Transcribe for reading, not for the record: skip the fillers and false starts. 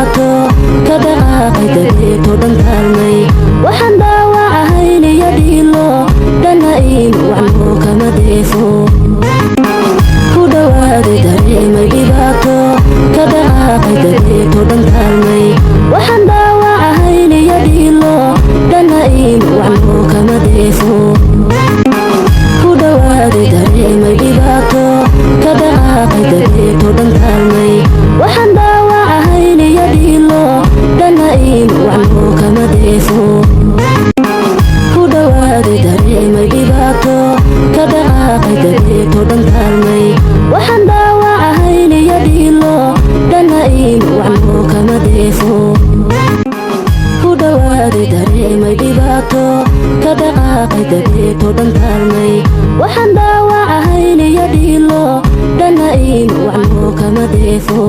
dhibaato ka dhaqaaqay dabeeto dhan taalmay waxaan dhaawacahayni yadhiilo dhana iima wacno kama deefo ku dhawaaday dareemay dhibaato ka dhaqaaqay dabeeto dhan taalmay waxaan dhaawacahayni yadhiilo dhana iima wacno kama deefo ku dhawaaday dareemay dhibaato ka dhaqaaqay dabeeto dhan taalmay waxaan dhaawacahayni yadhiilo dhana iima wacno kama deefo ku dhawaaday dareemay dhibaato ka dhaqaaqay dabeeto dhan taalmay waxaan dhaawacahayni yadhiilo dhana iima wacno kama deefo ku dhawaaday dareemay dhibaato ka dhaqaaqay dabeeto dhan taalmay waxaan dhaawacahayni yadhiilo dhana iima wacno kama deefo